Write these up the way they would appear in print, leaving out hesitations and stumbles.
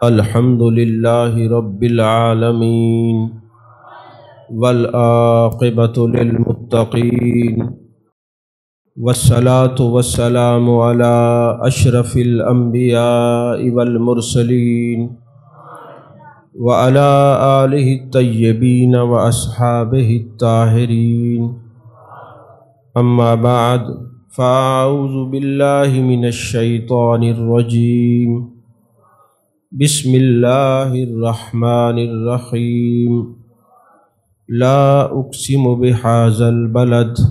الحمد لله رب العالمين والعاقبة للمتقين والصلاة والسلام على أشرف الأنبياء والمرسلين وعلى آله الطيبين وأصحابه الطاهرين. أما بعد فأعوذ بالله من الشيطان الرجيم. بسم الله الرحمن الرحيم. لا أقسم بهذا البلد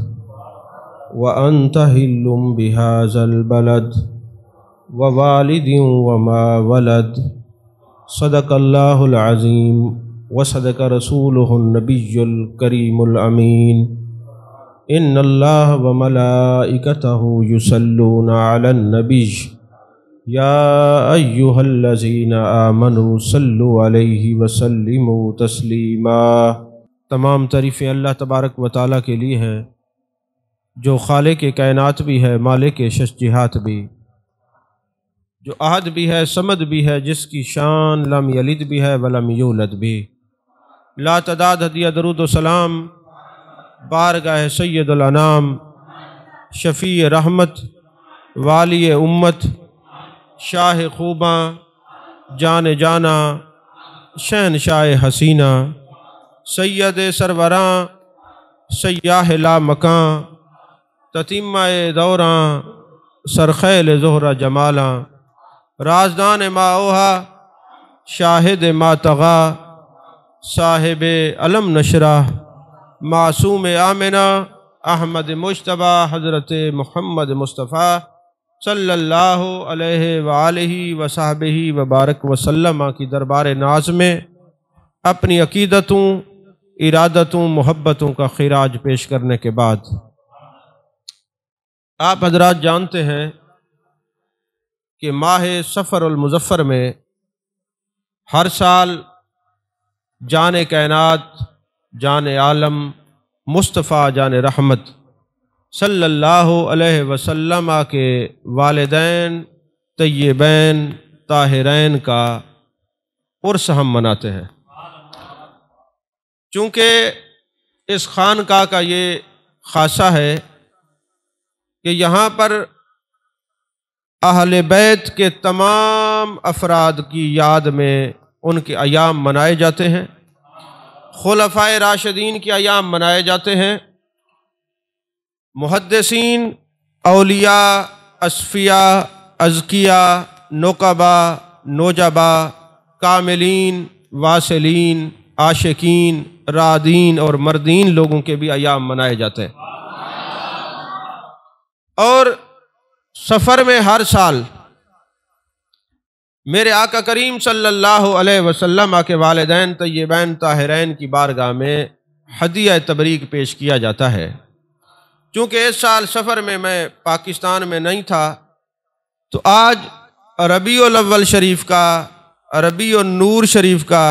وأنت حل بهذا البلد ووالد وما ولد. صدق الله العظيم وصدق رسوله النبي الكريم الأمين. إن الله وملائكته يصلون على النبي یا ایہا الذین آمنوا صلوا علیہ وسلموا تسلیما. تمام تعریفیں اللہ تبارک و تعالیٰ کے لیے ہیں جو خالق کائنات بھی ہے، مالک شش جہات بھی، جو احد بھی ہے، صمد بھی ہے، جس کی شان لم یلد بھی ہے ولم یولد بھی. لا تعداد ہدیہ درود و سلام بارگاہ سید الانام، شفیع رحمت، والی امت، شاہ خوباں، جان جانا، شہنشاہ حسینہ، سید سروراں، سیاہ لا مکاں، تتیمہ دوراں، سرخیل زہرہ جمالاں، رازدان ما اوہا، شاہد ما طغا، صاحب علم نشرہ، معصوم آمنہ، احمد مجتبیٰ، حضرت محمد مصطفیٰ صلی اللہ علیہ وآلہ وصحبہ وبارک وسلم کی دربار ناز میں اپنی عقیدتوں، ارادتوں، محبتوں کا خراج پیش کرنے کے بعد آپ حضرات جانتے ہیں کہ ماہ صفر المظفر میں ہر سال جان کائنات، جان عالم، مصطفیٰ جان رحمت صلی اللہ علیہ وسلم کے والدین طیبین طاہرین کا عرس ہم مناتے ہیں. چونکہ اس خانقاہ کا یہ خاصہ ہے کہ یہاں پر اہل بیت کے تمام افراد کی یاد میں ان کے ایام منائے جاتے ہیں، خلفائے راشدین کے ایام منائے جاتے ہیں، محدثین، اولیاء، اصفیاء، ازکیاء، نقبا، نوجبا، کاملین، واصلین، عاشقین، رادین اور مردین لوگوں کے بھی ایام منائے جاتے ہیں. اور سفر میں ہر سال میرے آقا کریم صلی اللہ علیہ وسلم کے والدین طیبین طاہرین کی بارگاہ میں ہدیہ تبریک پیش کیا جاتا ہے. چونکہ اس سال سفر میں پاکستان میں نہیں تھا تو آج ربیع الاول شریف کا، ربیع النور شریف کا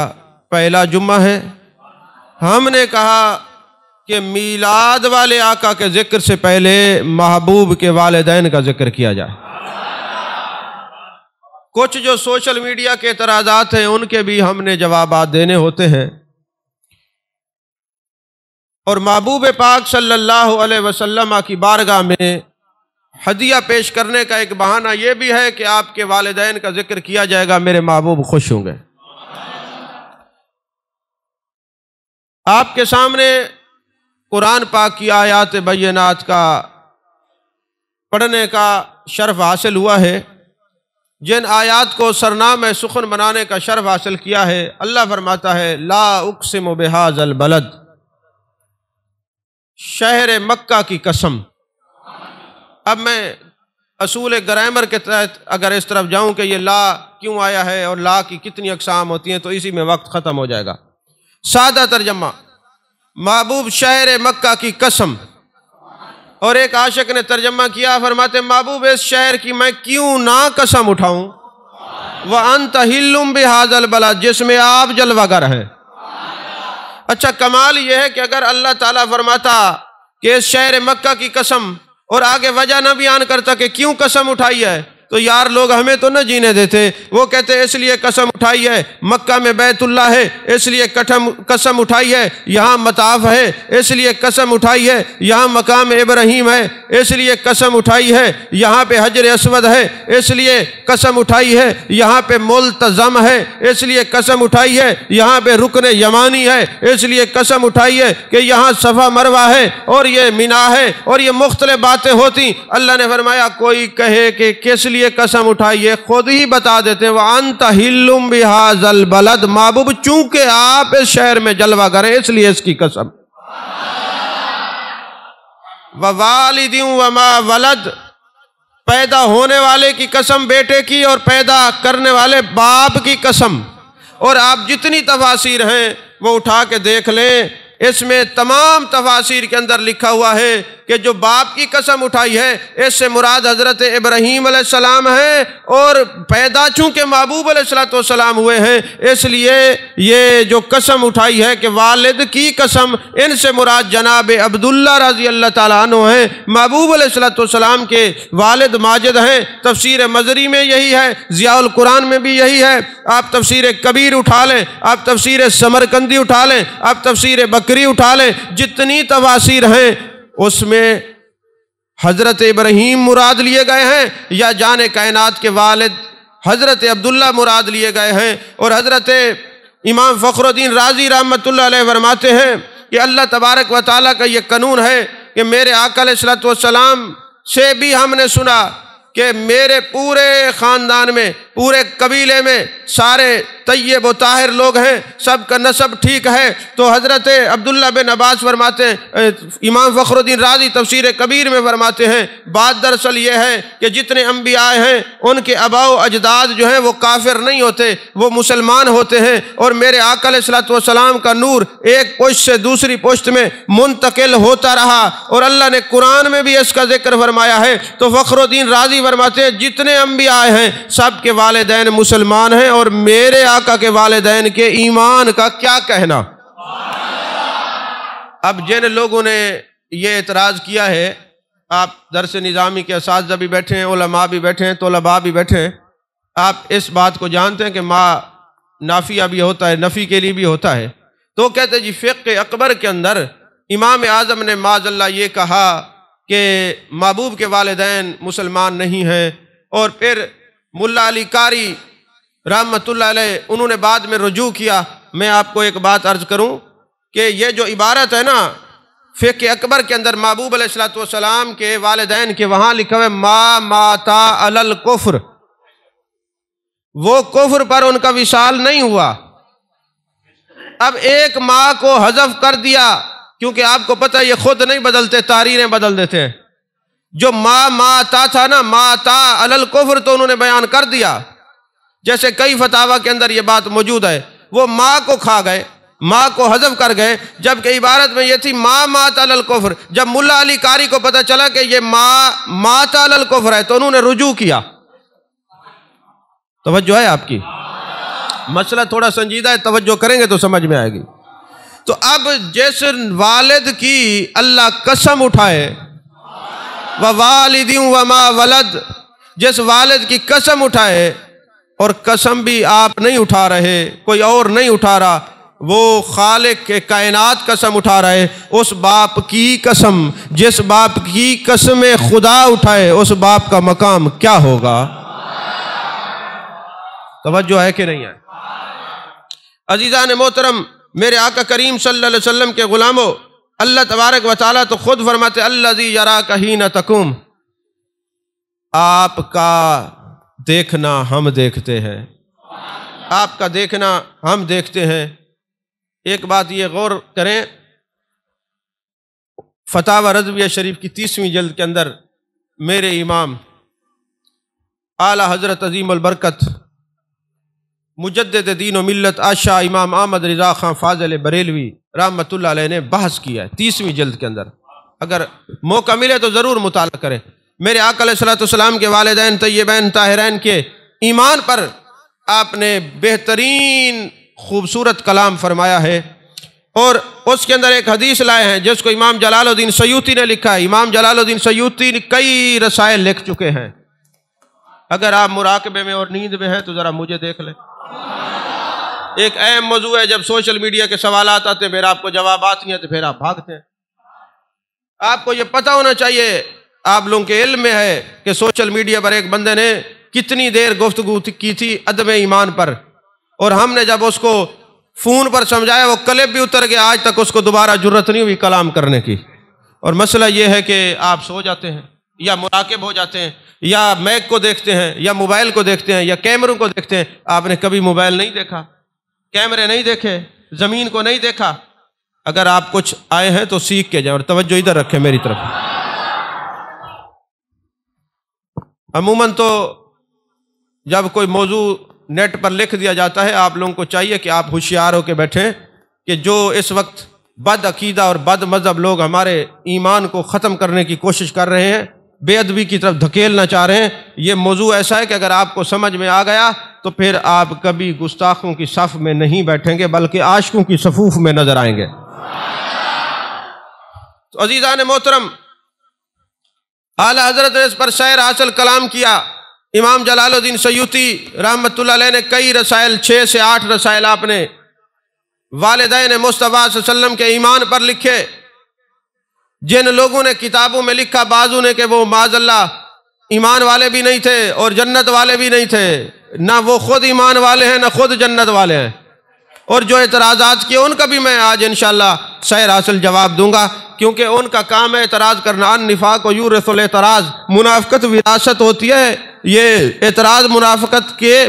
پہلا جمعہ ہے. ہم نے کہا کہ میلاد والے آقا کے ذکر سے پہلے محبوب کے والدین کا ذکر کیا جائے. کچھ جو سوشل میڈیا کے اعتراضات ہیں ان کے بھی ہم نے جوابات دینے ہوتے ہیں، اور محبوب پاک صلی اللہ علیہ وسلم کی بارگاہ میں ہدیہ پیش کرنے کا ایک بہانہ یہ بھی ہے کہ آپ کے والدین کا ذکر کیا جائے گا، میرے محبوب خوش ہوں گے. آپ کے سامنے قرآن پاک کی آیات بینات کا پڑھنے کا شرف حاصل ہوا ہے. جن آیات کو سرنام سخن بنانے کا شرف حاصل کیا ہے، اللہ فرماتا ہے لا اقسم بہذا البلد، شہر مکہ کی قسم. اب میں اصول گرامر کے تحت اگر اس طرف جاؤں کہ یہ لا کیوں آیا ہے اور لا کی کتنی اقسام ہوتی ہیں تو اسی میں وقت ختم ہو جائے گا. سادہ ترجمہ، محبوب شہر مکہ کی قسم. اور ایک عاشق نے ترجمہ کیا، فرماتے محبوب اس شہر کی میں کیوں نہ قسم اٹھاؤں، وَأَنْتَ حِلٌّ بِهَذَا الْبَلَدِ، جس میں آپ جلوہ گر ہیں. اچھا کمال یہ ہے کہ اگر اللہ تعالیٰ فرماتا کہ اس شہر مکہ کی قسم اور آگے وجہ نہ بیان کرتا کہ کیوں قسم اٹھائی ہے تو یار لوگ ہمیں تو نہ جینے دیتے۔ وہ کہتے اس لیے قسم اٹھائی ہے مکہ میں بیت اللہ ہے، اس لیے قسم اٹھائی ہے یہاں مطاف ہے، اس لیے قسم اٹھائی ہے یہاں مقام ابراہیم ہے، اس لیے قسم اٹھائی ہے یہاں پہ حجر اسود ہے، اس لیے قسم اٹھائی ہے یہاں پہ ملتزم ہے، اس لیے قسم اٹھائی ہے یہاں پہ رکن یمانی ہے، اس لیے قسم اٹھائی ہے کہ یہاں صفا مروہ ہے اور یہ مینا ہے، اور یہ مختلف باتیں ہوتی۔ اللہ نے فرمایا کوئی کہے کہ کس لیے قسم اٹھائی ہے، خود ہی بتا دیتے وَأَنْتَ حِلٌّ بِهَذَا الْبَلَدِ، محبوب چونکہ آپ اس شہر میں جلوہ کریں اس لیے اس کی قسم۔ وَوَالِدٍ وَمَا وَلَدَ، پیدا ہونے والے کی قسم بیٹے کی، اور پیدا کرنے والے باپ کی قسم۔ اور آپ جتنی تفاسیر ہیں وہ اٹھا کے دیکھ لیں، اس میں تمام تفاسیر کے اندر لکھا ہوا ہے کہ جو باپ کی قسم اٹھائی ہے اس سے مراد حضرت ابراہیم علیہ السلام ہے، اور پیدا چونکہ محبوب علیہ السلام ہوئے ہیں اس لیے یہ جو قسم اٹھائی ہے کہ والد کی قسم، ان سے مراد جناب عبداللہ رضی اللہ تعالیٰ عنہ ہیں، محبوب علیہ السلام کے والد ماجد ہیں۔ تفسیر مزری میں یہی ہے، ضیاء القرآن میں بھی یہی ہے، آپ تفسیر کبیر اٹھا لیں، آپ تفسیر سمرقندی اٹھا لیں، آپ تفسیر بکری اٹھا لیں، جتنی تفاسیر ہیں اس میں حضرت ابراہیم مراد لیے گئے ہیں یا جان کائنات کے والد حضرت عبداللہ مراد لیے گئے ہیں۔ اور حضرت امام فخر الدین رازی رحمۃ اللہ علیہ فرماتے ہیں کہ اللہ تبارک و تعالیٰ کا یہ قانون ہے کہ میرے آقا علیہ السلام سے بھی ہم نے سنا کہ میرے پورے خاندان میں، پورے قبیلے میں سارے طیب و طاہر لوگ ہیں، سب کا نسب ٹھیک ہے۔ تو حضرت عبداللہ بن عباس فرماتے ہیں، امام فخر الدین رازی تفسیر کبیر میں فرماتے ہیں بات دراصل یہ ہے کہ جتنے انبیاء ہیں ان کے آباء و اجداد جو ہیں وہ کافر نہیں ہوتے، وہ مسلمان ہوتے ہیں، اور میرے آقا علیہ السلام کا نور ایک پشت سے دوسری پشت میں منتقل ہوتا رہا، اور اللہ نے قرآن میں بھی اس کا ذکر فرمایا ہے۔ تو فخر الدین رازی فرماتے ہیں جتنے انبیاء ہیں سب کے والدین مسلمان ہیں، اور میرے آقا کے والدین کے ایمان کا کیا کہنا۔ اب جن لوگوں نے یہ اعتراض کیا ہے، آپ درس نظامی کے اساتذہ بھی بیٹھے ہیں، علماء بھی بیٹھے ہیں، طلباء بھی بیٹھے ہیں، آپ اس بات کو جانتے ہیں کہ ما نافیہ بھی ہوتا ہے، نفی کے لیے بھی ہوتا ہے۔ تو کہتے ہیں جی فقہ اکبر کے اندر امام اعظم نے معاذ اللہ یہ کہا کہ محبوب کے والدین مسلمان نہیں ہیں، اور پھر ملا علی قاری رحمۃ اللہ علیہ انہوں نے بعد میں رجوع کیا۔ میں آپ کو ایک بات عرض کروں کہ یہ جو عبارت ہے نا فقہ اکبر کے اندر محبوب علیہ السلام کے والدین کے وہاں لکھا ہے ما ماتا علی الکفر، وہ کفر پر ان کا وصال نہیں ہوا۔ اب ایک ماں کو حذف کر دیا، کیونکہ آپ کو پتہ یہ خود نہیں بدلتے، تحریریں بدل دیتے ہیں۔ جو ماتا تھا نا ماتا علی الکفر تو انہوں نے بیان کر دیا، جیسے کئی فتاوی کے اندر یہ بات موجود ہے، وہ ماں کو کھا گئے، ماں کو حذف کر گئے، جبکہ عبارت میں یہ تھی مات علی الکفر۔ جب ملا علی قاری کو پتہ چلا کہ یہ مات علی الکفر ہے تو انہوں نے رجوع کیا۔ توجہ ہے آپ کی؟ مسئلہ تھوڑا سنجیدہ ہے، توجہ کریں گے تو سمجھ میں آئے گی۔ تو اب جس والد کی اللہ قسم اٹھائے، وَوَالِدٍ وَمَا وَلَدَ، جس والد کی قسم اٹھائے، اور قسم بھی آپ نہیں اٹھا رہے، کوئی اور نہیں اٹھا رہا، وہ خالق کے کائنات قسم اٹھا رہے، اس باپ کی قسم، جس باپ کی قسم خدا اٹھائے اس باپ کا مقام کیا ہوگا؟ توجہ ہے کہ نہیں ہے؟ عزیزان محترم، میرے آقا کریم صلی اللہ علیہ وسلم کے غلاموں، اللہ تبارک و تعالیٰ تو خود فرماتے الذی یراک حین تقوم، آپ کا دیکھنا ہم دیکھتے ہیں، آپ کا دیکھنا ہم دیکھتے ہیں۔ ایک بات یہ غور کریں، فتاوی رضویہ شریف کی 30ویں جلد کے اندر میرے امام اعلیٰ حضرت عظیم البرکت مجدد دین و ملت آشا امام احمد رضا خان فاضل بریلوی رحمۃ اللہ علیہ نے بحث کیا ہے 30ویں جلد کے اندر، اگر موقع ملے تو ضرور مطالعہ کریں۔ میرے آقا علیہ السلام کے والدین طیبین طاہرین کے ایمان پر آپ نے بہترین خوبصورت کلام فرمایا ہے، اور اس کے اندر ایک حدیث لائے ہیں جس کو امام جلال الدین سیوطی نے لکھا ہے۔ امام جلال الدین سیوطی کئی رسائل لکھ چکے ہیں، اگر آپ مراقبے میں اور نیند میں ہیں تو ذرا مجھے دیکھ لیں. ایک اہم موضوع ہے، جب سوشل میڈیا کے سوالات آتے ہیں پھر آپ کو جوابات نہیں آتے، پھر آپ بھاگتے ہیں. آپ کو یہ پتہ ہونا چاہیے، آپ لوگوں کے علم میں ہے کہ سوشل میڈیا پر ایک بندے نے کتنی دیر گفتگو کی تھی عدم ایمان پر، اور ہم نے جب اس کو فون پر سمجھایا وہ کلپ بھی اتر گیا، آج تک اس کو دوبارہ جرت نہیں ہوئی کلام کرنے کی. اور مسئلہ یہ ہے کہ آپ سو جاتے ہیں یا مراقب ہو جاتے ہیں یا میک کو دیکھتے ہیں یا موبائل کو دیکھتے ہیں یا کیمروں کو دیکھتے ہیں. آپ نے کبھی موبائل نہیں دیکھا، کیمرے نہیں دیکھے، زمین کو نہیں دیکھا. اگر آپ کچھ آئے ہیں تو سیکھ کے جائیں اور توجہ ادھر رکھیں میری طرف. عموماً تو جب کوئی موضوع نیٹ پر لکھ دیا جاتا ہے آپ لوگوں کو چاہیے کہ آپ ہوشیار ہو کے بیٹھیں کہ جو اس وقت بد عقیدہ اور بد مذہب لوگ ہمارے ایمان کو ختم کرنے کی کوشش کر رہے ہیں، بے ادبی کی طرف دھکیلنا چاہ رہے ہیں، یہ موضوع ایسا ہے کہ اگر آپ کو سمجھ میں آ گیا تو پھر آپ کبھی گستاخوں کی صف میں نہیں بیٹھیں گے بلکہ عاشقوں کی صفوف میں نظر آئیں گے. تو عزیزان محترم، اعلیٰ حضرت نے اس پر سیر حاصل کلام کیا. امام جلال الدین سیوطی رحمۃ اللہ علیہ نے کئی رسائل، 6 سے 8 رسائل آپ نے والدین مصطفیٰ صلی اللہ علیہ وسلم کے ایمان پر لکھے. جن لوگوں نے کتابوں میں لکھا بعضوں نے کہ وہ معاذ اللہ ایمان والے بھی نہیں تھے اور جنت والے بھی نہیں تھے، نہ وہ خود ایمان والے ہیں نہ خود جنت والے ہیں. اور جو اعتراضات کیے ان کا بھی میں آج انشاءاللہ سیر حاصل جواب دوں گا، کیونکہ ان کا کام ہے اعتراض کرنا. النفاق و یورث الاعتراض، منافقت وراثت ہوتی ہے، یہ اعتراض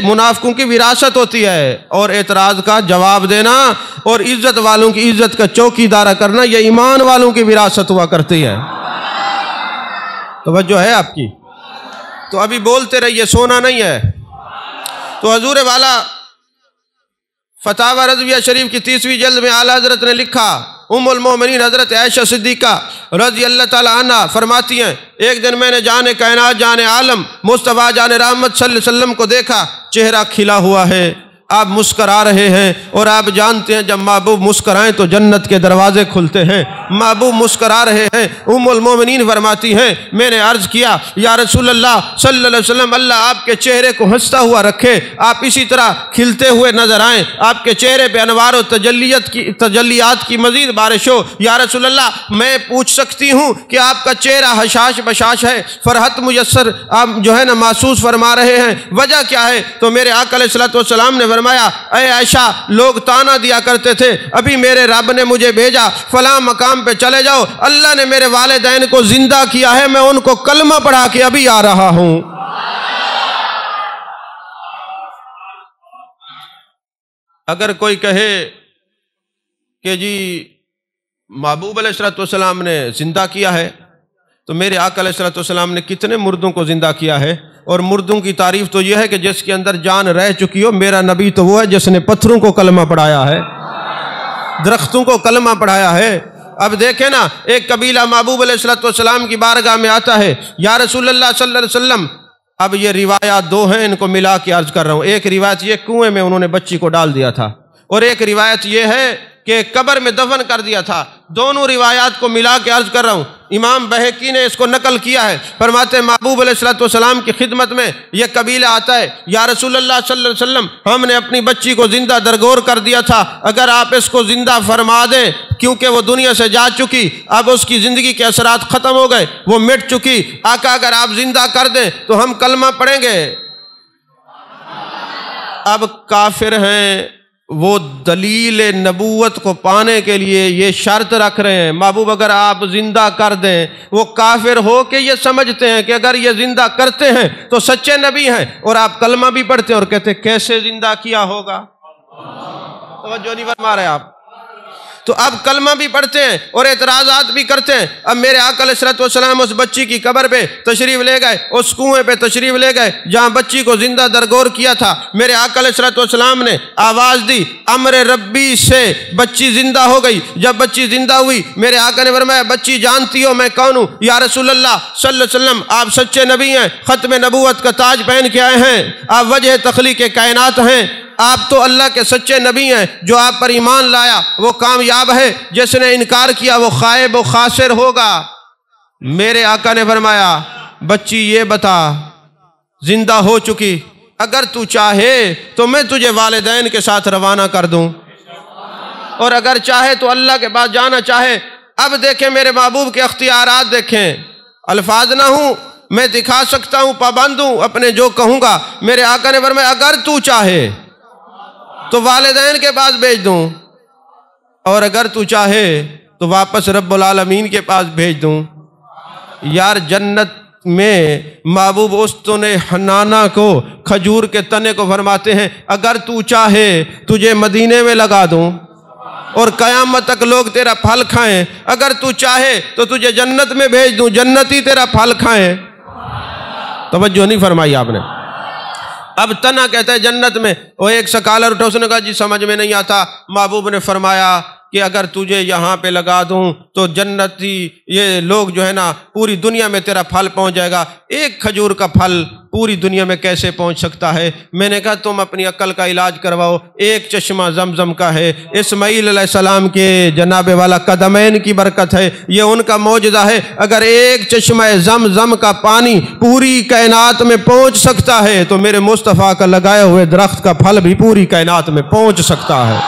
منافقوں کی وراثت ہوتی ہے، اور اعتراض کا جواب دینا اور عزت والوں کی عزت کا چوکیدارہ کرنا یہ ایمان والوں کی وراثت ہوا کرتی ہے. توجہ ہے آپ کی؟ تو ابھی بولتے رہیے، سونا نہیں ہے. تو حضور والا فتاوی رضویہ شریف کی 30ویں جلد میں اعلیٰ حضرت نے لکھا، ام المومنین حضرت عائشہ صدیقہ رضی اللہ تعالی عنہ فرماتی ہیں، ایک دن میں نے جان کائنات جان عالم مصطفیٰ جان رحمت صلی اللہ علیہ وسلم کو دیکھا، چہرہ کھلا ہوا ہے، آپ مسکرا رہے ہیں، اور آپ جانتے ہیں جب محبوب مسکرائیں تو جنت کے دروازے کھلتے ہیں. محبوب مسکرا رہے ہیں. ام المومنین فرماتی ہیں، میں نے عرض کیا یا رسول اللہ صلی اللہ علیہ وسلم، اللہ آپ کے چہرے کو ہنستا ہوا رکھے، آپ اسی طرح کھلتے ہوئے نظر آئیں، آپ کے چہرے پہ انوار و تجلیات کی مزید بارش ہو. یا رسول اللہ میں پوچھ سکتی ہوں کہ آپ کا چہرہ حشاش بشاش ہے، فرحت میسر آپ جو ہے نا محسوس فرما رہے ہیں، وجہ کیا ہے؟ تو میرے آقا علیہ الصلوۃ والسلام نے فرمایا، اے عائشہ لوگ تانا دیا کرتے تھے، ابھی میرے رب نے مجھے بھیجا فلاں مقام پہ چلے جاؤ، اللہ نے میرے والدین کو زندہ کیا ہے، میں ان کو کلمہ پڑھا کے ابھی آ رہا ہوں. اگر کوئی کہے کہ جی محبوب علیہ الصلوۃ والسلام نے زندہ کیا ہے، تو میرے آقا علیہ الصلوۃ والسلام نے کتنے مردوں کو زندہ کیا ہے. اور مردوں کی تعریف تو یہ ہے کہ جس کے اندر جان رہ چکی ہو. میرا نبی تو وہ ہے جس نے پتھروں کو کلمہ پڑھایا ہے، درختوں کو کلمہ پڑھایا ہے. اب دیکھیں نا، ایک قبیلہ محبوب علیہ الصلوۃ والسلام کی بارگاہ میں آتا ہے، یا رسول اللہ صلی اللہ علیہ وسلم. اب یہ روایات دو ہیں، ان کو ملا کے عرض کر رہا ہوں. ایک روایت یہ کنویں میں انہوں نے بچی کو ڈال دیا تھا، اور ایک روایت یہ ہے کہ قبر میں دفن کر دیا تھا. دونوں روایات کو ملا کے عرض کر رہا ہوں. امام بہقی نے اس کو نقل کیا ہے، فرماتے ہیں محبوب علیہ الصلوۃ والسلام کی خدمت میں یہ قبیلہ آتا ہے، یا رسول اللہ صلی اللہ علیہ وسلم ہم نے اپنی بچی کو زندہ درگور کر دیا تھا، اگر آپ اس کو زندہ فرما دیں، کیونکہ وہ دنیا سے جا چکی، اب اس کی زندگی کے اثرات ختم ہو گئے، وہ مٹ چکی، آقا اگر آپ زندہ کر دیں تو ہم کلمہ پڑھیں گے. اب کافر ہیں، وہ دلیل نبوت کو پانے کے لیے یہ شرط رکھ رہے ہیں، محبوب اگر آپ زندہ کر دیں. وہ کافر ہو کے یہ سمجھتے ہیں کہ اگر یہ زندہ کرتے ہیں تو سچے نبی ہیں، اور آپ کلمہ بھی پڑھتے ہیں اور کہتے ہیں کیسے زندہ کیا ہوگا. توجہ نہیں فرما رہے آپ. تو اب کلمہ بھی پڑھتے ہیں اور اعتراضات بھی کرتے ہیں. اب میرے آقا علیہ الصلوۃ والسلام اس بچی کی قبر پہ تشریف لے گئے، اس کنویں پہ تشریف لے گئے جہاں بچی کو زندہ درگور کیا تھا. میرے آقا علیہ الصلوۃ والسلام نے آواز دی، امر ربی سے بچی زندہ ہو گئی. جب بچی زندہ ہوئی میرے آقا نے فرمایا بچی جانتی ہو میں کون ہوں؟ یا رسول اللہ صلی اللہ علیہ وسلم آپ سچے نبی ہیں، ختم نبوت کا تاج پہن کے آئے ہیں، آپ وجہ تخلیق کائنات ہیں، آپ تو اللہ کے سچے نبی ہیں، جو آپ پر ایمان لایا وہ کامیاب ہے، جس نے انکار کیا وہ خائب و خاسر ہوگا. میرے آقا نے فرمایا بچی یہ بتا زندہ ہو چکی، اگر تو چاہے تو میں تجھے والدین کے ساتھ روانہ کر دوں، اور اگر چاہے تو اللہ کے پاس جانا چاہے۔ اب دیکھیں میرے محبوب کے اختیارات دیکھیں، الفاظ نہ ہوں، میں دکھا سکتا ہوں، پابند ہوں اپنے جو کہوں گا۔ میرے آقا نے فرمایا اگر تو چاہے تو والدین کے پاس بھیج دوں، اور اگر تو چاہے تو واپس رب العالمین کے پاس بھیج دوں۔ یار جنت میں محبوب استن حنانہ کو، کھجور کے تنے کو فرماتے ہیں اگر تو چاہے تجھے مدینے میں لگا دوں اور قیامت تک لوگ تیرا پھل کھائیں، اگر تو چاہے تو تجھے جنت میں بھیج دوں، جنتی تیرا پھل کھائیں۔ توجہ نہیں فرمائی آپ نے؟ اب تنا کہتا ہے جنت میں، وہ ایک سکالر اٹھا، اس نے کہا جی سمجھ میں نہیں آتا۔ محبوب نے فرمایا کہ اگر تجھے یہاں پہ لگا دوں تو جنتی یہ لوگ جو ہے نا پوری دنیا میں تیرا پھل پہنچ جائے گا۔ ایک کھجور کا پھل پوری دنیا میں کیسے پہنچ سکتا ہے؟ میں نے کہا تم اپنی عقل کا علاج کرواؤ، ایک چشمہ زمزم کا ہے، اسماعیل علیہ السلام کے جناب والا قدمین کی برکت ہے، یہ ان کا معجزہ ہے۔ اگر ایک چشمہ زمزم کا پانی پوری کائنات میں پہنچ سکتا ہے تو میرے مصطفیٰ کا لگائے ہوئے درخت کا پھل بھی پوری کائنات میں پہنچ سکتا ہے۔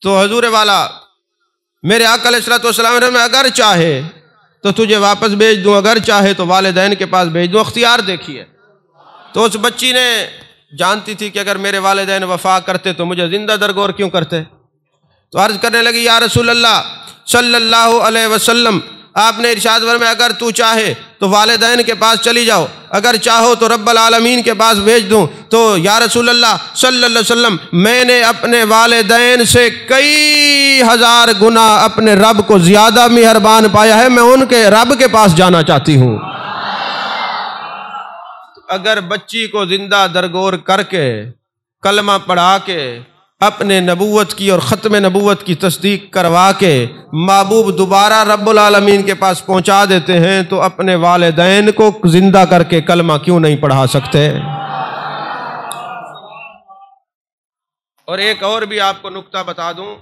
تو حضور والا میرے آقا علیہ السلام نے اگر چاہے تو تجھے واپس بھیج دوں، اگر چاہے تو والدین کے پاس بھیج دوں۔ اختیار دیکھیے۔ تو اس بچی نے جانتی تھی کہ اگر میرے والدین وفا کرتے تو مجھے زندہ درگور کیوں کرتے، تو عرض کرنے لگی یا رسول اللہ صلی اللہ علیہ وسلم، آپ نے ارشاد فرمایا اگر تو چاہے تو والدین کے پاس چلی جاؤ، اگر چاہو تو رب العالمین کے پاس بھیج دوں۔ تو یا رسول اللہ صلی اللہ علیہ وسلم، میں نے اپنے والدین سے کئی ہزار گنا اپنے رب کو زیادہ مہربان پایا ہے، میں ان کے رب کے پاس جانا چاہتی ہوں۔ اگر بچی کو زندہ درگور کر کے کلمہ پڑھا کے اپنے نبوت کی اور ختم نبوت کی تصدیق کروا کے محبوب دوبارہ رب العالمین کے پاس پہنچا دیتے ہیں تو اپنے والدین کو زندہ کر کے کلمہ کیوں نہیں پڑھا سکتے؟ اور ایک اور بھی آپ کو نکتہ بتا دوں،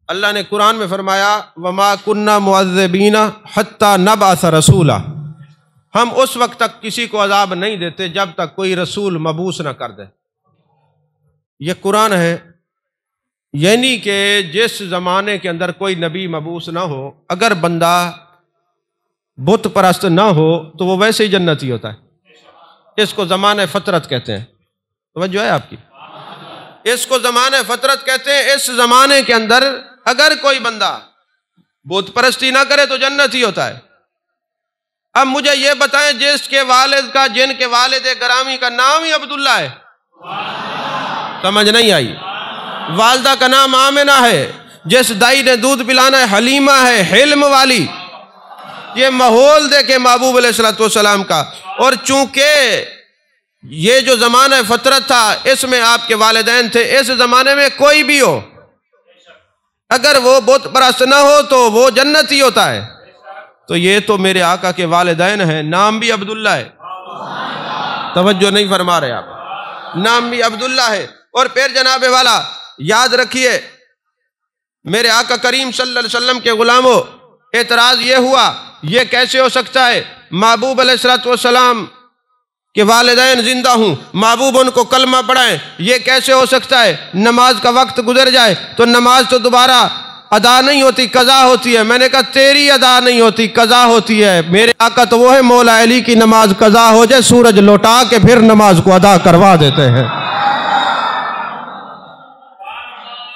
اللہ نے قرآن میں فرمایا وَمَا كُنَّا مُعَذِّبِينَ حَتَّى نَبْعَثَ رَسُولًا، ہم اس وقت تک کسی کو عذاب نہیں دیتے جب تک کوئی رسول مبعوث نہ کر دے۔ یہ قرآن ہے، یعنی کہ جس زمانے کے اندر کوئی نبی مبعوث نہ ہو، اگر بندہ بت پرست نہ ہو تو وہ ویسے ہی جنتی ہوتا ہے۔ اس کو زمانہ فطرت کہتے ہیں۔ توجہ ہے آپ کی؟ اس کو زمانہ فطرت کہتے ہیں۔ اس زمانے کے اندر اگر کوئی بندہ بت پرستی نہ کرے تو جنتی ہوتا ہے۔ اب مجھے یہ بتائیں جس کے والد کا، جن کے والد گرامی کا نام ہی عبداللہ ہے، سمجھ نہیں آئی؟ والدہ کا نام آمنہ ہے، جس دائی نے دودھ پلانا ہے حلیمہ ہے، حلم والی۔ یہ ماحول دیکھے محبوب علیہ السلام کا۔ اور چونکہ یہ جو زمانہ فطرت تھا اس میں آپ کے والدین تھے، اس زمانے میں کوئی بھی ہو اگر وہ بت پرست نہ ہو تو وہ جنتی ہوتا ہے۔ تو یہ تو میرے آقا کے والدین ہیں، نام بھی عبداللہ ہے۔ توجہ نہیں فرما رہے آپ؟ نام بھی عبداللہ ہے۔ اور پھر جناب والا یاد رکھیے، میرے آقا کریم صلی اللہ علیہ وسلم کے غلاموں، اعتراض یہ ہوا یہ کیسے ہو سکتا ہے محبوب علیہ السلام کہ والدین زندہ ہوں، محبوب ان کو کلمہ پڑھائیں، یہ کیسے ہو سکتا ہے؟ نماز کا وقت گزر جائے تو نماز تو دوبارہ ادا نہیں ہوتی، قضا ہوتی ہے۔ میں نے کہا تیری ادا نہیں ہوتی، قضا ہوتی ہے۔ میرے آقا تو وہ ہے مولا علی کی نماز قضا ہو جائے سورج لوٹا کے پھر نماز کو ادا کروا دیتے ہیں۔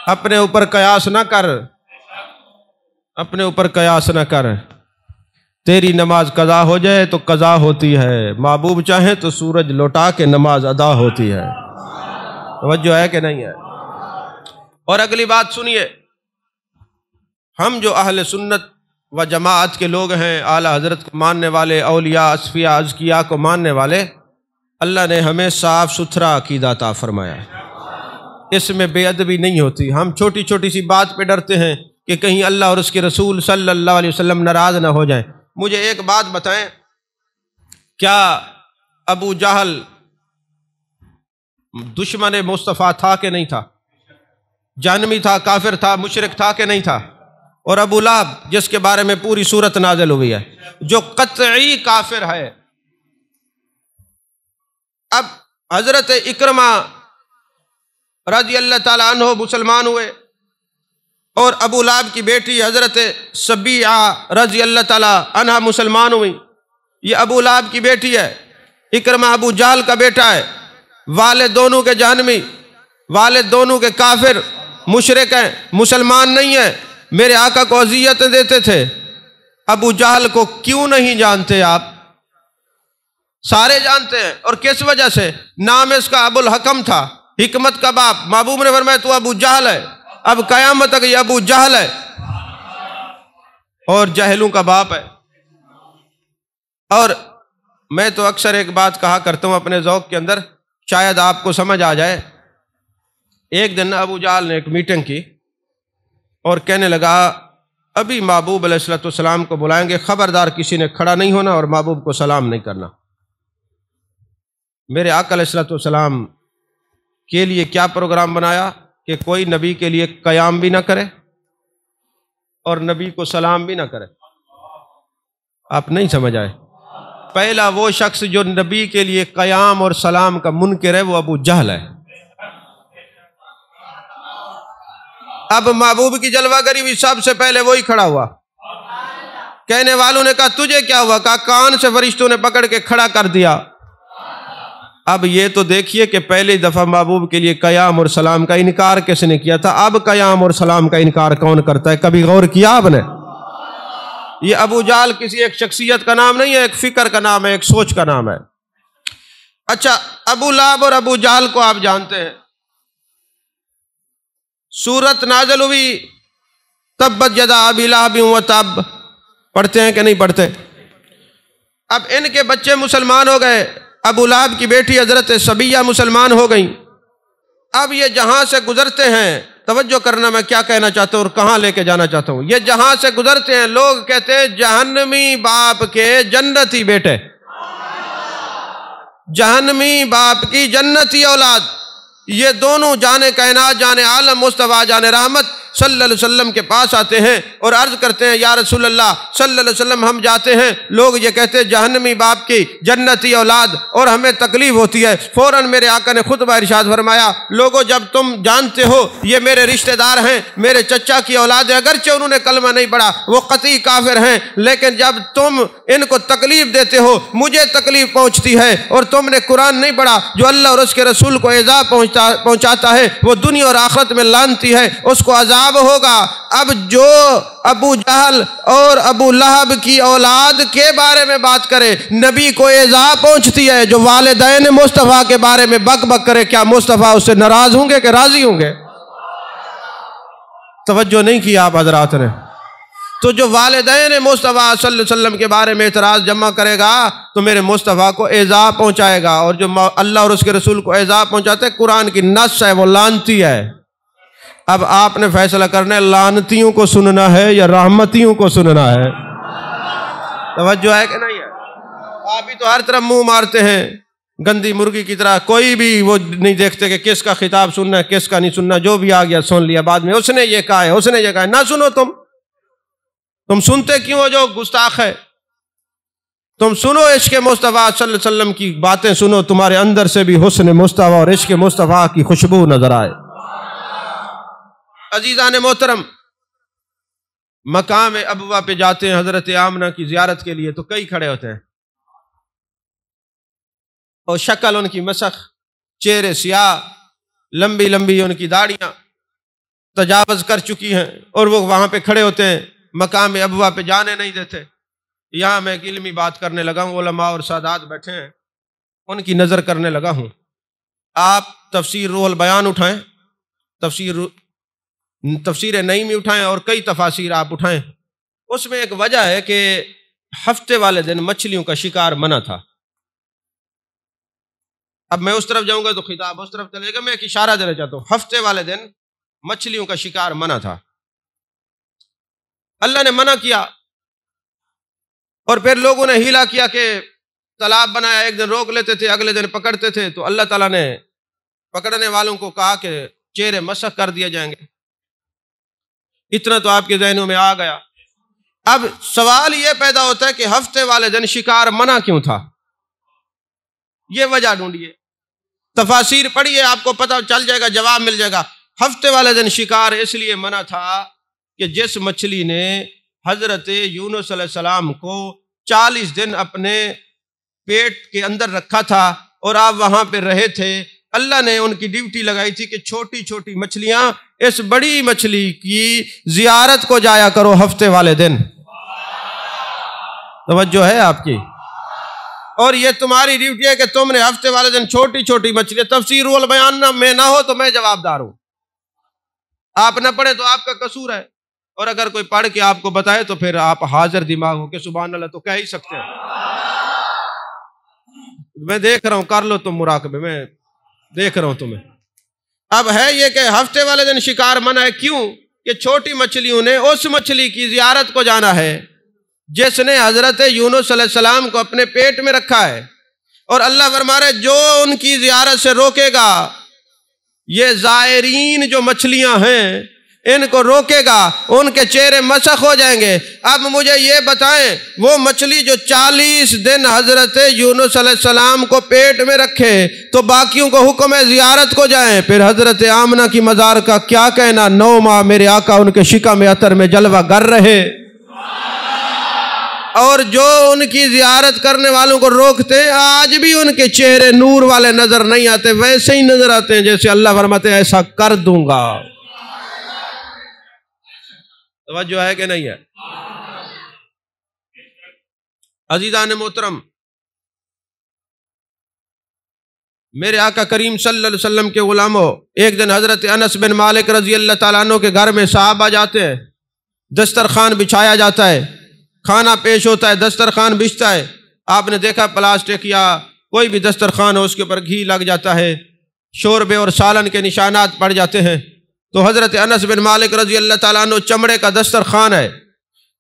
اپنے اوپر قیاس نہ کر، اپنے اوپر قیاس نہ کر۔ تیری نماز قضا ہو جائے تو قضا ہوتی ہے، محبوب چاہے تو سورج لوٹا کے نماز ادا ہوتی ہے۔ توجہ ہے کہ نہیں ہے؟ اور اگلی بات سنیے، ہم جو اہل سنت و جماعت کے لوگ ہیں، اعلیٰ حضرت کو ماننے والے، اولیاء، اصفیاء، ازکیاء کو ماننے والے، اللہ نے ہمیں صاف ستھرا عقیدہ عطا فرمایا ہے۔ اس میں بے ادبی نہیں ہوتی۔ ہم چھوٹی چھوٹی سی بات پہ ڈرتے ہیں کہ کہیں اللہ اور اس کے رسول صلی اللہ علیہ وسلم ناراض نہ ہو جائیں۔ مجھے ایک بات بتائیں، کیا ابو جہل دشمن مصطفیٰ تھا کہ نہیں تھا؟ جہنمی تھا، کافر تھا، مشرک تھا کہ نہیں تھا؟ اور ابو لہب جس کے بارے میں پوری سورت نازل ہوئی ہے، جو قطعی کافر ہے۔ اب حضرت اکرمہ رضی اللہ تعالیٰ عنہ مسلمان ہوئے، اور ابو لہب کی بیٹی حضرت سبیعہ رضی اللہ تعالیٰ عنہ مسلمان ہوئی۔ یہ ابو لہب کی بیٹی ہے، اکرمہ ابو جہل کا بیٹا ہے، والد دونوں کے جہنمی، والد دونوں کے کافر مشرک ہیں، مسلمان نہیں ہیں، میرے آقا کو اذیتیں دیتے تھے۔ ابو جہل کو کیوں نہیں جانتے آپ؟ سارے جانتے ہیں، اور کس وجہ سے؟ نام اس کا ابو الحکم تھا، حکمت کا باپ۔ محبوب نے فرمایا تو ابو جہل ہے، اب قیامت تک یہ ابو جہل ہے اور جہلوں کا باپ ہے۔ اور میں تو اکثر ایک بات کہا کرتا ہوں اپنے ذوق کے اندر، شاید آپ کو سمجھ آ جائے۔ ایک دن ابو جہل نے ایک میٹنگ کی اور کہنے لگا ابھی محبوب علیہ السلام کو بلائیں گے، خبردار کسی نے کھڑا نہیں ہونا اور محبوب کو سلام نہیں کرنا۔ میرے آقا علیہ السلام کے لیے کیا پروگرام بنایا کہ کوئی نبی کے لیے قیام بھی نہ کرے اور نبی کو سلام بھی نہ کرے۔ آپ نہیں سمجھ آئے؟ پہلا وہ شخص جو نبی کے لیے قیام اور سلام کا منکر ہے وہ ابو جہل ہے۔ اب محبوب کی جلوہ گری بھی سب سے پہلے وہی کھڑا ہوا۔ کہنے والوں نے کہا تجھے کیا ہوا؟ کہا کان سے فرشتوں نے پکڑ کے کھڑا کر دیا۔ اب یہ تو دیکھیے کہ پہلی دفعہ محبوب کے لیے قیام اور سلام کا انکار کس نے کیا تھا، اب قیام اور سلام کا انکار کون کرتا ہے؟ کبھی غور کیا آپ نے؟ یہ ابو جہل کسی ایک شخصیت کا نام نہیں ہے، ایک فکر کا نام ہے، ایک سوچ کا نام ہے۔ اچھا، ابو لہب اور ابو جہل کو آپ جانتے ہیں، سورت نازل ہوئی تبت یدا ابی لہب وتب، پڑھتے ہیں کہ نہیں پڑھتے؟ اب ان کے بچے مسلمان ہو گئے، ابو لہب کی بیٹی حضرت سبیہ مسلمان ہو گئیں۔ اب یہ جہاں سے گزرتے ہیں، توجہ کرنا میں کیا کہنا چاہتا ہوں اور کہاں لے کے جانا چاہتا ہوں، یہ جہاں سے گزرتے ہیں لوگ کہتے ہیں جہنمی باپ کے جنتی بیٹے، جہنمی باپ کی جنتی اولاد۔ یہ دونوں جانے کائنات، جانے عالم مصطفیٰ جان رحمت صلی اللہ علیہ وسلم کے پاس آتے ہیں اور عرض کرتے ہیں یا رسول اللہ صلی اللہ علیہ وسلم ہم جاتے ہیں، لوگ یہ کہتے ہیں جہنمی باپ کی جنتی اولاد اور ہمیں تکلیف ہوتی ہے۔ فوراً میرے آقا نے خطبہ ارشاد فرمایا لوگوں جب تم جانتے ہو یہ میرے رشتہ دار ہیں، میرے چچا کی اولاد ہے، اگرچہ انہوں نے کلمہ نہیں پڑھا، وہ قطعی کافر ہیں، لیکن جب تم ان کو تکلیف دیتے ہو مجھے تکلیف پہنچتی ہے، اور تم نے قرآن نہیں پڑھا، جو اللہ اور اس کے رسول کو ایذا پہنچاتا ہے وہ دنیا اور آخرت میں لعنتی ہے، اس کو عذاب ہوگا۔ اب جو ابو جہل اور ابو لہب کی اولاد کے بارے میں بات کرے، نبی کو ایذا پہنچتی ہے، جو والدین مصطفیٰ کے بارے میں بک بک کرے، کیا مصطفیٰ اس سے ناراض ہوں گے کہ راضی ہوں گے؟ توجہ نہیں کی آپ حضرات نے؟ تو جو والدین مصطفیٰ صلی اللہ علیہ وسلم کے بارے میں اعتراض جمع کرے گا تو میرے مصطفیٰ کو ایذا پہنچائے گا، اور جو اللہ اور اس کے رسول کو ایذا پہنچاتے ہیں قرآن کی نص ہے وہ لعنتی ہے۔ اب آپ نے فیصلہ کرنا ہے لعنتیوں کو سننا ہے یا رحمتیوں کو سننا ہے۔ توجہ ہے کہ نہیں ہے؟ آپ بھی تو ہر طرف منہ مارتے ہیں گندی مرغی کی طرح، کوئی بھی وہ نہیں دیکھتے کہ کس کا خطاب سننا ہے کس کا نہیں سننا، جو بھی آ گیا سن لیا، بعد میں اس نے یہ کہا ہے اس نے یہ کہا ہے۔ نہ سنو، تم سنتے کیوں ہو جو گستاخ ہے؟ تم سنو عشق مصطفیٰ صلی اللہ علیہ وسلم کی باتیں سنو، تمہارے اندر سے بھی حسن مصطفیٰ اور عشق مصطفیٰ کی خوشبو نظر آئے۔ عزیزان محترم، مقام ابوا پہ جاتے ہیں حضرت آمنہ کی زیارت کے لیے تو کئی کھڑے ہوتے ہیں، اور شکل ان کی مسخ، چہرے سیاہ، لمبی لمبی ان کی داڑیاں تجاوز کر چکی ہیں، اور وہ وہاں پہ کھڑے ہوتے ہیں، مقام ابوا پہ جانے نہیں دیتے۔ یہاں میں ایک علمی بات کرنے لگا ہوں، علماء اور سادات بیٹھے ہیں، ان کی نظر کرنے لگا ہوں۔ آپ تفسیر روح البیان اٹھائیں، تفسیر نعیمی اٹھائیں، اور کئی تفاسیر آپ اٹھائیں، اس میں ایک وجہ ہے کہ ہفتے والے دن مچھلیوں کا شکار منع تھا۔ اب میں اس طرف جاؤں گا تو خطاب اس طرف چلے گا، میں ایک اشارہ دینا چاہتا ہوں، ہفتے والے دن مچھلیوں کا شکار منع تھا، اللہ نے منع کیا، اور پھر لوگوں نے ہیلا کیا کہ تالاب بنایا، ایک دن روک لیتے تھے اگلے دن پکڑتے تھے، تو اللہ تعالیٰ نے پکڑنے والوں کو کہا کہ چہرے مسخ کر دیے جائیں گے۔ اتنا تو آپ کے ذہنوں میں آ گیا۔ اب سوال یہ پیدا ہوتا ہے کہ ہفتے والے دن شکار منع کیوں تھا؟ یہ وجہ ڈھونڈیے، تفاسیر پڑھیے، آپ کو پتہ چل جائے گا، جواب مل جائے گا۔ ہفتے والے دن شکار اس لیے منع تھا کہ جس مچھلی نے حضرت یونس علیہ السلام کو 40 دن اپنے پیٹ کے اندر رکھا تھا اور آپ وہاں پہ رہے تھے، اللہ نے ان کی ڈیوٹی لگائی تھی کہ چھوٹی چھوٹی مچھلیاں اس بڑی مچھلی کی زیارت کو جایا کرو ہفتے والے دن۔ توجہ ہے آپ کی؟ اور یہ تمہاری ڈیوٹی ہے کہ تم نے ہفتے والے دن چھوٹی چھوٹی مچھلیاں، تفسیر البیان میں نہ ہو تو میں جواب دار ہوں، آپ نہ پڑھے تو آپ کا قصور ہے، اور اگر کوئی پڑھ کے آپ کو بتائے تو پھر آپ حاضر دماغ ہو کہ سبحان اللہ تو کہہ ہی سکتے ہیں۔ میں دیکھ رہا ہوں، کر لو تم مراقبے، میں دیکھ رہا ہوں تمہیں۔ اب ہے یہ کہ ہفتے والے دن شکار منع ہے، کیوں؟ کہ چھوٹی مچھلیوں نے اس مچھلی کی زیارت کو جانا ہے جس نے حضرت یونس علیہ السلام کو اپنے پیٹ میں رکھا ہے، اور اللہ فرما رہے جو ان کی زیارت سے روکے گا، یہ زائرین جو مچھلیاں ہیں ان کو روکے گا، ان کے چہرے مسخ ہو جائیں گے۔ اب مجھے یہ بتائیں، وہ مچھلی جو 40 دن حضرت یونس علیہ السلام کو پیٹ میں رکھے تو باقیوں کو حکم ہے زیارت کو جائیں، پھر حضرت آمنہ کی مزار کا کیا کہنا؟ 9 ماہ میرے آقا ان کے شکم عطر میں جلوہ گر رہے، اور جو ان کی زیارت کرنے والوں کو روکتے آج بھی ان کے چہرے نور والے نظر نہیں آتے، ویسے ہی نظر آتے ہیں جیسے اللہ فرماتے ہیں ایسا کر دوں گا۔ توجہ ہے کہ نہیں ہے؟ عزیزان محترم، میرے آقا کریم صلی اللہ علیہ وسلم کے غلاموں، ایک دن حضرت انس بن مالک رضی اللہ تعالیٰ عنہ کے گھر میں صحابہ جاتے ہیں، دسترخوان بچھایا جاتا ہے، کھانا پیش ہوتا ہے، دسترخوان بچھتا ہے، آپ نے دیکھا پلاسٹک یا کوئی بھی دسترخوان ہو اس کے اوپر گھی لگ جاتا ہے، شوربے اور سالن کے نشانات پڑ جاتے ہیں۔ تو حضرت انس بن مالک رضی اللہ تعالیٰ عنہ چمڑے کا دسترخوان ہے،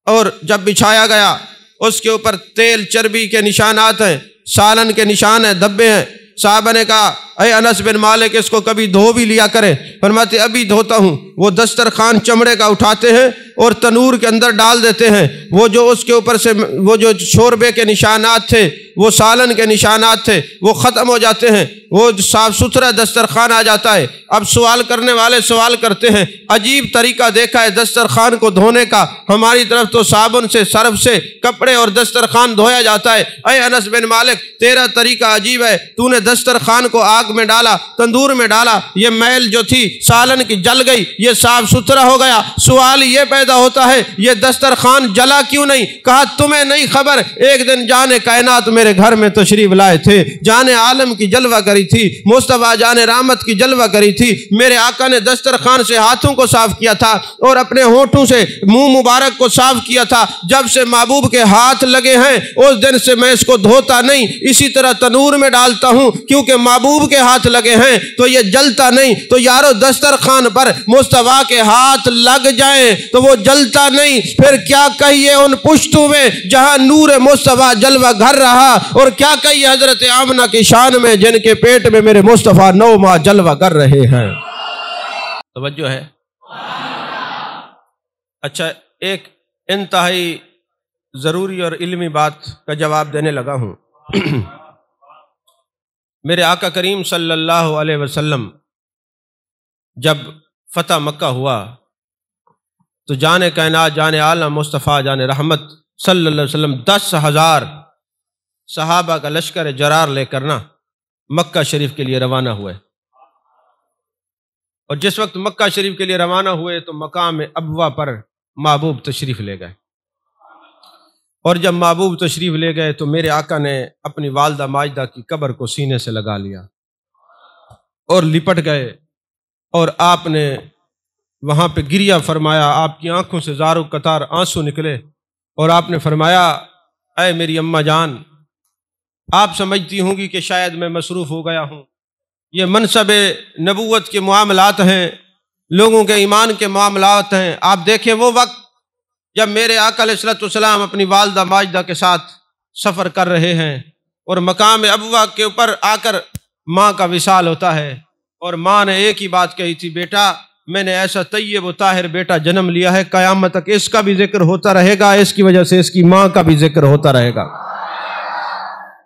اور جب بچھایا گیا اس کے اوپر تیل چربی کے نشانات ہیں، سالن کے نشان ہیں، دبے ہیں۔ صحابہ نے کہا اے انس بن مالک اس کو کبھی دھو بھی لیا کرے، فرماتے ابھی دھوتا ہوں۔ وہ دسترخوان چمڑے کا اٹھاتے ہیں اور تنور کے اندر ڈال دیتے ہیں، وہ جو اس کے اوپر سے وہ جو شوربے کے نشانات تھے، وہ سالن کے نشانات تھے، وہ ختم ہو جاتے ہیں، وہ صاف ستھرا دسترخوان آ جاتا ہے۔ اب سوال کرنے والے سوال کرتے ہیں، عجیب طریقہ دیکھا ہے دسترخوان کو دھونے کا، ہماری طرف تو صابن سے سرف سے کپڑے اور دسترخوان دھویا جاتا ہے، اے انس بن مالک تیرا طریقہ عجیب ہے، تو نے دسترخوان کو آگ میں ڈالا، تندور میں ڈالا، یہ میل جو تھی سالن کی جل گئی، یہ صاف ستھرا ہو گیا۔ سوال یہ پیدا ہوتا ہے یہ دسترخوان جلا کیوں نہیں؟ کہا تمہیں نہیں خبر، ایک دن جان کائنات میرے گھر میں تشریف لائے تھے، جان عالم کی جلوہ کری تھی، مصطفیٰ جان رحمت کی جلوہ کری تھی، میرے آقا نے دسترخوان سے ہاتھوں کو صاف کیا تھا اور اپنے ہونٹوں سے منہ مبارک کو صاف کیا تھا، جب سے محبوب کے ہاتھ لگے ہیں اس دن سے میں اس کو دھوتا نہیں، اسی طرح تنور میں ڈالتا ہوں کیونکہ محبوب کے ہاتھ لگے ہیں تو یہ جلتا نہیں۔ تو یارو دسترخوان پر مصطفیٰ کے ہاتھ لگ جائیں تو وہ جلتا نہیں، پھر کیا کہیے ان پشتوں میں جہاں نور مصطفیٰ جلوہ گھر رہا، اور کیا کہیے حضرت آمنہ کی شان میں جن کے پیٹ میں میرے مصطفیٰ 9 ماہ جلوہ کر رہے ہیں۔ توجہ ہے؟ اچھا، ایک انتہائی ضروری اور علمی بات کا جواب دینے لگا ہوں۔ میرے آقا کریم صلی اللہ علیہ وسلم جب فتح مکہ ہوا تو جان کائنات جان عالم مصطفیٰ جان رحمت صلی اللہ علیہ وسلم 10,000 صحابہ کا لشکر جرار لے کر مکہ شریف کے لیے روانہ ہوئے، اور جس وقت مکہ شریف کے لیے روانہ ہوئے تو مقام ابوا پر محبوب تشریف لے گئے، اور جب محبوب تشریف لے گئے تو میرے آقا نے اپنی والدہ ماجدہ کی قبر کو سینے سے لگا لیا اور لپٹ گئے، اور آپ نے وہاں پہ گریہ فرمایا، آپ کی آنکھوں سے زارو قطار آنسو نکلے، اور آپ نے فرمایا اے میری اماں جان، آپ سمجھتی ہوں گی کہ شاید میں مصروف ہو گیا ہوں، یہ منصب نبوت کے معاملات ہیں، لوگوں کے ایمان کے معاملات ہیں۔ آپ دیکھیں وہ وقت جب میرے آقا علیہ السلام اپنی والدہ ماجدہ کے ساتھ سفر کر رہے ہیں، اور مقام ابوا کے اوپر آ کر ماں کا وصال ہوتا ہے، اور ماں نے ایک ہی بات کہی تھی، بیٹا میں نے ایسا طیب و طاہر بیٹا جنم لیا ہے، قیامت تک اس کا بھی ذکر ہوتا رہے گا، اس کی وجہ سے اس کی ماں کا بھی ذکر ہوتا رہے گا۔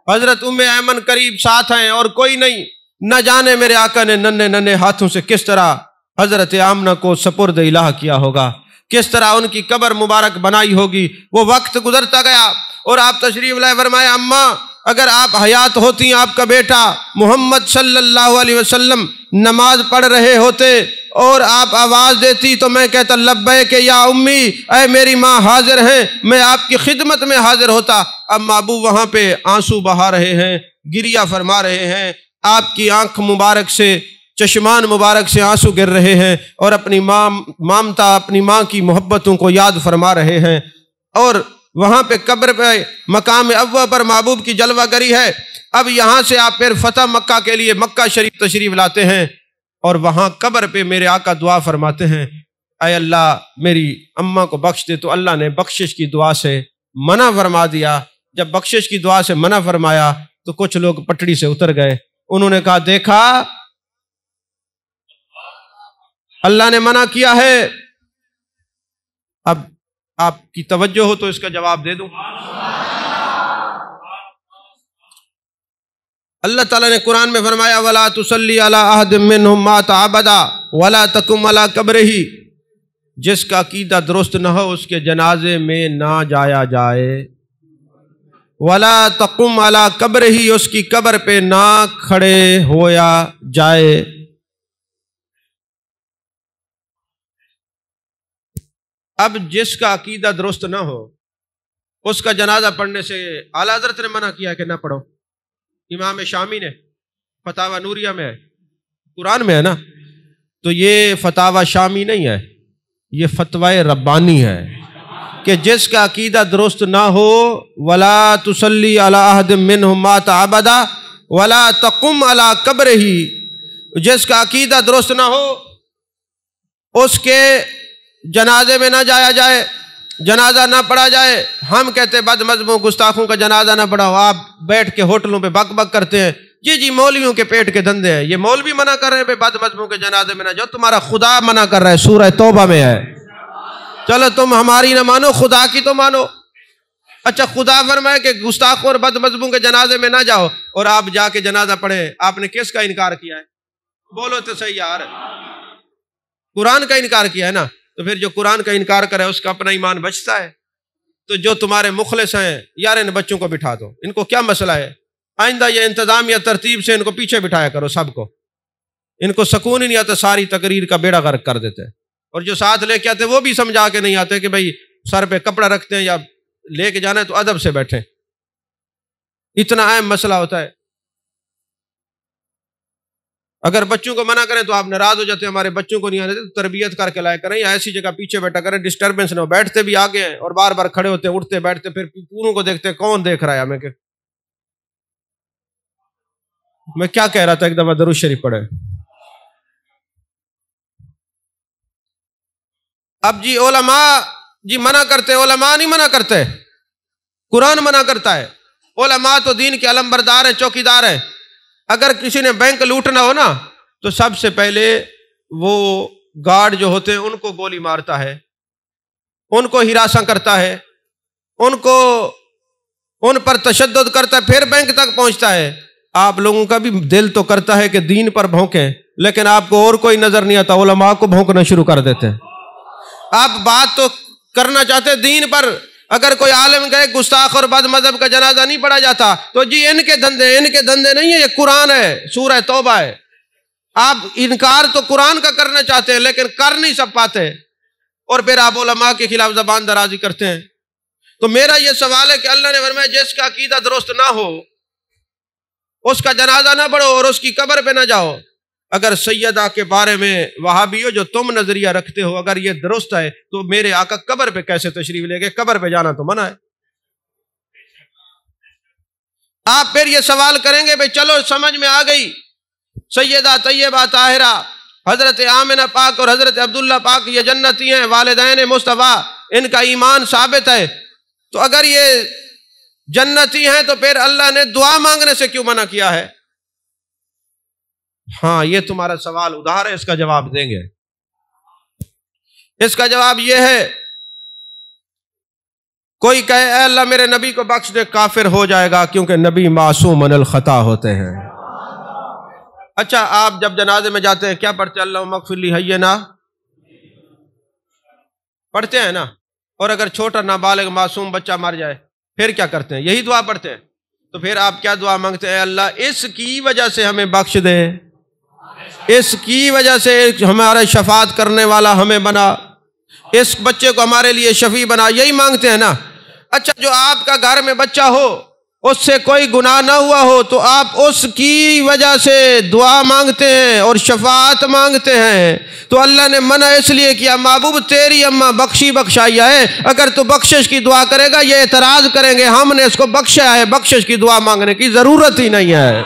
حضرت ام ایمن قریب ساتھ ہیں اور کوئی نہیں، نہ جانے میرے آقا نے ننھے ننھے ہاتھوں سے کس طرح حضرت آمنہ کو سپرد الہ کیا ہوگا، کس طرح ان کی قبر مبارک بنائی ہوگی۔ وہ وقت گزرتا گیا اور آپ تشریف لائے، فرمایا اماں اگر آپ حیات ہوتی، آپ کا بیٹا محمد صلی اللہ علیہ وسلم نماز پڑھ رہے ہوتے اور آپ آواز دیتی تو میں کہتا لبیک یا امی، اے میری ماں حاضر ہیں، میں آپ کی خدمت میں حاضر ہوتا۔ اب ابو وہاں پہ آنسو بہا رہے ہیں، گریہ فرما رہے ہیں، آپ کی آنکھ مبارک سے، چشمان مبارک سے آنسو گر رہے ہیں اور اپنی مامتا اپنی ماں کی محبتوں کو یاد فرما رہے ہیں۔ اور وہاں پہ قبر پہ مقام اول پر محبوب کی جلوہ گری ہے۔ اب یہاں سے آپ پھر فتح مکہ کے لیے مکہ شریف تشریف لاتے ہیں اور وہاں قبر پہ میرے آقا دعا فرماتے ہیں، اے اللہ میری اماں کو بخش دے۔ تو اللہ نے بخشش کی دعا سے منع فرما دیا۔ جب بخشش کی دعا سے منع فرمایا تو کچھ لوگ پٹڑی سے اتر گئے، انہوں نے کہا دیکھا اللہ نے منع کیا ہے۔ اب آپ کی توجہ ہو تو اس کا جواب دے دوں۔ اللہ تعالیٰ نے قرآن میں فرمایا وَلَا تُصَلِّ عَلَىٰ أَحَدٍ مِّنْهُمْ مَاتَ أَبَدًا وَلَا تَقُمْ عَلَىٰ قَبْرِهِ، جس کا عقیدہ درست نہ ہو اس کے جنازے میں نہ جایا جائے۔ وَلَا تَقُمْ عَلَىٰ قَبْرِهِ، اس کی قبر پہ نہ کھڑے ہویا جائے۔ اب جس کا عقیدہ درست نہ ہو اس کا جنازہ پڑھنے سے اعلیٰ حضرت نے منع کیا کہ نہ پڑھو۔ امام شامی نے فتاوی نوریہ میں ہے، قرآن میں ہے نا، تو یہ فتاوی شامی نہیں ہے، یہ فتوی ربانی ہے کہ جس کا عقیدہ درست نہ ہو وَلَا تُصَلِّ عَلَىٰ أَحَدٍ مِّنْهُمْ مَاتَ أَبَدًا وَلَا تَقُمْ عَلَىٰ قَبْرِهِ، جس کا عقیدہ درست نہ ہو اس کے جنازے میں نہ جایا جائے، جنازہ نہ پڑھا جائے۔ ہم کہتے بد مذہبوں گستاخوں کا جنازہ نہ پڑھاؤ، آپ بیٹھ کے ہوٹلوں پہ بک بک کرتے ہیں، جی مولویوں کے پیٹ کے دندے ہیں، یہ مولوی منع کر رہے ہیں بد مذہبوں کے جنازے میں نہ جاؤ، تمہارا خدا منع کر رہا ہے، سورہ توبہ میں ہے۔ چلو تم ہماری نہ مانو، خدا کی تو مانو۔ اچھا خدا فرمائے کہ گستاخوں اور بد مذہبوں کے جنازے میں نہ جاؤ اور آپ جا کے جنازہ پڑھیں، آپ نے کس کا انکار کیا ہے؟ بولو تو صحیح یار، قرآن کا انکار کیا ہے نا۔ تو پھر جو قرآن کا انکار کرے اس کا اپنا ایمان بچتا ہے۔ تو جو تمہارے مخلص ہیں یار ان بچوں کو بٹھا دو، ان کو کیا مسئلہ ہے، آئندہ یہ انتظامیہ ترتیب سے ان کو پیچھے بٹھایا کرو، سب کو، ان کو سکون ہی نہیں آتا، ساری تقریر کا بیڑا غرق کر دیتے ہیں۔ اور جو ساتھ لے کے آتے وہ بھی سمجھا کے نہیں آتے کہ بھائی سر پہ کپڑا رکھتے ہیں یا لے کے جانا ہے تو ادب سے بیٹھیں، اتنا اہم مسئلہ ہوتا ہے۔ اگر بچوں کو منع کریں تو آپ ناراض ہو جاتے ہیں، ہمارے بچوں کو نہیں آنے دیتے، تربیت کر کے لائے کریں، یا ایسی جگہ پیچھے بیٹھا کریں ڈسٹربنس نہ ہو۔ بیٹھتے بھی آگے ہیں اور بار بار کھڑے ہوتے ہیں، اٹھتے بیٹھتے، پھر پوروں کو دیکھتے کون دیکھ رہا ہے ہمیں۔ کہ میں کیا کہہ رہا تھا، ایک دفعہ درود شریف پڑھے۔ اب جی علماء جی منع کرتے، علماء نہیں منع کرتے، قرآن منع کرتا ہے۔ علماء تو دین کے علمبردار ہیں، چوکیدار ہیں۔ اگر کسی نے بینک لوٹنا ہو نا تو سب سے پہلے وہ گارڈ جو ہوتے ہیں ان کو گولی مارتا ہے، ان کو ہراساں کرتا ہے، ان پر تشدد کرتا ہے، پھر بینک تک پہنچتا ہے۔ آپ لوگوں کا بھی دل تو کرتا ہے کہ دین پر بھونکیں، لیکن آپ کو اور کوئی نظر نہیں آتا، علماء کو بھونکنا شروع کر دیتے ہیں۔ آپ بات تو کرنا چاہتے دین پر، اگر کوئی عالم کہے گستاخ اور بد مذہب کا جنازہ نہیں پڑھا جاتا تو جی ان کے دندے نہیں ہے، یہ قرآن ہے، سورہ توبہ ہے۔ آپ انکار تو قرآن کا کرنا چاہتے ہیں لیکن کر نہیں سب پاتے، اور پھر آپ علماء کے خلاف زبان درازی کرتے ہیں۔ تو میرا یہ سوال ہے کہ اللہ نے فرمایا جس کا عقیدہ درست نہ ہو اس کا جنازہ نہ پڑھو اور اس کی قبر پہ نہ جاؤ۔ اگر سیدہ کے بارے میں وہابیوں جو تم نظریہ رکھتے ہو اگر یہ درست ہے تو میرے آقا قبر پہ کیسے تشریف لے گئے؟ قبر پہ جانا تو منع ہے۔ آپ پھر یہ سوال کریں گے بھئی چلو سمجھ میں آ گئی، سیدہ طیبہ طاہرہ حضرت آمنہ پاک اور حضرت عبداللہ پاک یہ جنتی ہیں، والدین مصطفیٰ ان کا ایمان ثابت ہے، تو اگر یہ جنتی ہیں تو پھر اللہ نے دعا مانگنے سے کیوں منع کیا ہے؟ ہاں یہ تمہارا سوال ادھار ہے، اس کا جواب دیں گے۔ اس کا جواب یہ ہے، کوئی کہے اے اللہ میرے نبی کو بخش دے، کافر ہو جائے گا، کیونکہ نبی معصوم من الخطا ہوتے ہیں۔ اچھا، آپ جب جنازے میں جاتے ہیں کیا پڑھتے ہیں؟ اللہم اغفر لی حینا، پڑھتے ہیں نا؟ اور اگر چھوٹا نابالغ معصوم بچہ مر جائے پھر کیا کرتے ہیں؟ یہی دعا پڑھتے ہیں۔ تو پھر آپ کیا دعا مانگتے ہیں؟ اے اللہ اس کی وجہ سے ہمیں بخش دے، اس کی وجہ سے ہمارا شفاعت کرنے والا ہمیں بنا، اس بچے کو ہمارے لیے شفیع بنا، یہی مانگتے ہیں نا؟ اچھا، جو آپ کا گھر میں بچہ ہو اس سے کوئی گناہ نہ ہوا ہو تو آپ اس کی وجہ سے دعا مانگتے ہیں اور شفاعت مانگتے ہیں، تو اللہ نے منع اس لیے کیا، محبوب تیری اماں بخشی بخشائی ہے، اگر تو بخشش کی دعا کرے گا یہ اعتراض کریں گے ہم نے اس کو بخشا ہے، بخشش کی دعا مانگنے کی ضرورت ہی نہیں ہے۔